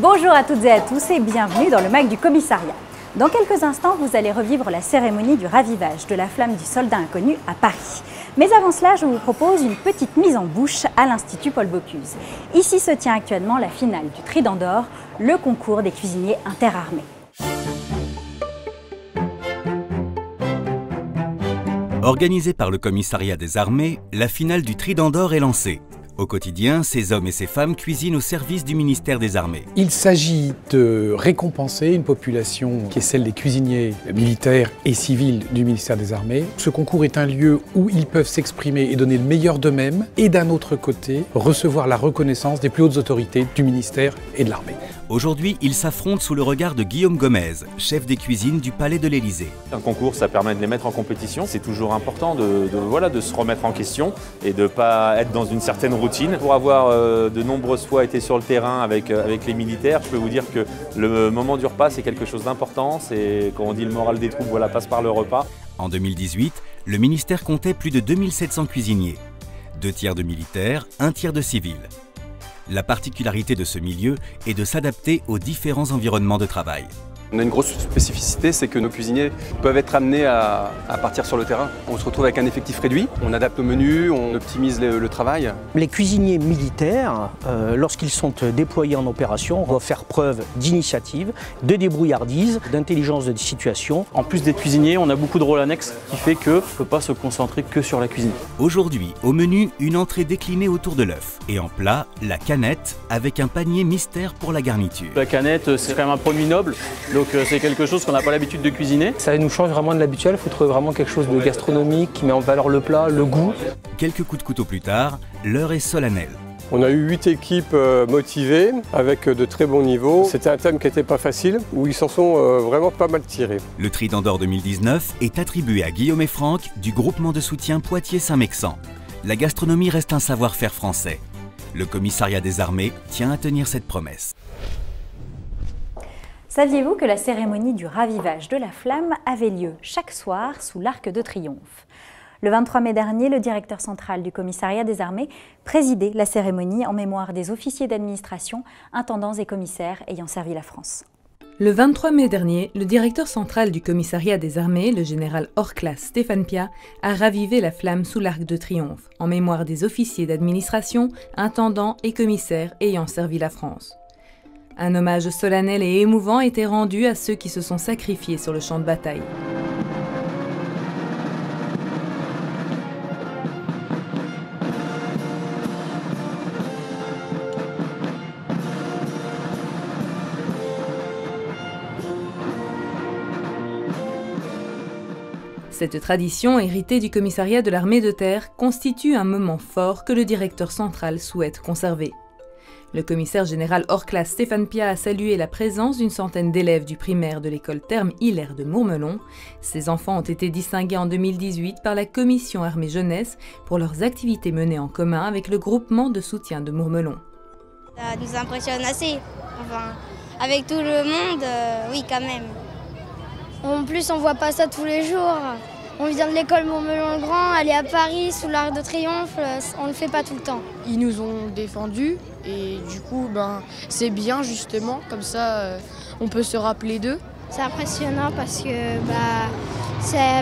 Bonjour à toutes et à tous et bienvenue dans le MAC du commissariat. Dans quelques instants, vous allez revivre la cérémonie du ravivage de la flamme du soldat inconnu à Paris. Mais avant cela, je vous propose une petite mise en bouche à l'Institut Paul Bocuse. Ici se tient actuellement la finale du Trident d'Or, le concours des cuisiniers interarmés. Organisée par le commissariat des armées, la finale du Trident d'Or est lancée. Au quotidien, ces hommes et ces femmes cuisinent au service du ministère des Armées. Il s'agit de récompenser une population qui est celle des cuisiniers militaires et civils du ministère des Armées. Ce concours est un lieu où ils peuvent s'exprimer et donner le meilleur d'eux-mêmes et d'un autre côté, recevoir la reconnaissance des plus hautes autorités du ministère et de l'armée. Aujourd'hui, ils s'affrontent sous le regard de Guillaume Gomez, chef des cuisines du Palais de l'Élysée. Un concours, ça permet de les mettre en compétition. C'est toujours important de se remettre en question et de ne pas être dans une certaine routine. Pour avoir de nombreuses fois été sur le terrain avec les militaires, je peux vous dire que le moment du repas, c'est quelque chose d'important. C'est, quand on dit le moral des troupes, passe par le repas. En 2018, le ministère comptait plus de 2700 cuisiniers. 2 tiers de militaires, 1 tiers de civils. La particularité de ce milieu est de s'adapter aux différents environnements de travail. On a une grosse spécificité, c'est que nos cuisiniers peuvent être amenés à partir sur le terrain. On se retrouve avec un effectif réduit, on adapte nos menus, on optimise le travail. Les cuisiniers militaires, lorsqu'ils sont déployés en opération, doivent faire preuve d'initiative, de débrouillardise, d'intelligence de situation. En plus des cuisiniers, on a beaucoup de rôles annexes qui fait qu'on ne peut pas se concentrer que sur la cuisine. Aujourd'hui, au menu, une entrée déclinée autour de l'œuf. Et en plat, la canette avec un panier mystère pour la garniture. La canette, c'est quand même un produit noble. Donc c'est quelque chose qu'on n'a pas l'habitude de cuisiner. Ça nous change vraiment de l'habituel, il faut trouver vraiment quelque chose de gastronomique qui met en valeur le plat, le goût. Quelques coups de couteau plus tard, l'heure est solennelle. On a eu 8 équipes motivées avec de très bons niveaux. C'était un thème qui n'était pas facile, où ils s'en sont vraiment pas mal tirés. Le Trident d'Or 2019 est attribué à Guillaume et Franck du groupement de soutien Poitiers-Saint-Mexan. La gastronomie reste un savoir-faire français. Le commissariat des armées tient à tenir cette promesse. Saviez-vous que la cérémonie du ravivage de la flamme avait lieu chaque soir sous l'Arc de Triomphe? Le 23 mai dernier, le directeur central du commissariat des armées présidait la cérémonie en mémoire des officiers d'administration, intendants et commissaires ayant servi la France. Le 23 mai dernier, le directeur central du commissariat des armées, le général hors classe Stéphane Piat, a ravivé la flamme sous l'Arc de Triomphe, en mémoire des officiers d'administration, intendants et commissaires ayant servi la France. Un hommage solennel et émouvant était rendu à ceux qui se sont sacrifiés sur le champ de bataille. Cette tradition, héritée du commissariat de l'armée de terre, constitue un moment fort que le directeur central souhaite conserver. Le commissaire général hors classe Stéphane Piat a salué la présence d'une centaine d'élèves du primaire de l'école Therme Hilaire de Mourmelon. Ces enfants ont été distingués en 2018 par la commission armée jeunesse pour leurs activités menées en commun avec le groupement de soutien de Mourmelon. Ça nous impressionne assez, enfin, avec tout le monde, oui quand même. En plus on voit pas ça tous les jours. On vient de l'école Mourmelon-le-Grand, aller à Paris sous l'Arc de Triomphe, on ne le fait pas tout le temps. Ils nous ont défendus et du coup c'est bien justement, comme ça on peut se rappeler d'eux. C'est impressionnant parce que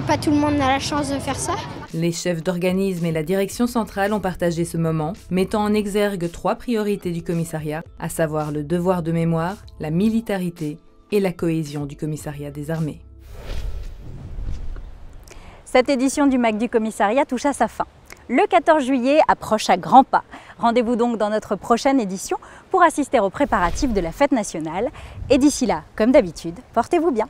pas tout le monde a la chance de faire ça. Les chefs d'organisme et la direction centrale ont partagé ce moment, mettant en exergue 3 priorités du commissariat, à savoir le devoir de mémoire, la militarité et la cohésion du commissariat des armées. Cette édition du MAC du commissariat touche à sa fin. Le 14 juillet approche à grands pas. Rendez-vous donc dans notre prochaine édition pour assister aux préparatifs de la fête nationale. Et d'ici là, comme d'habitude, portez-vous bien.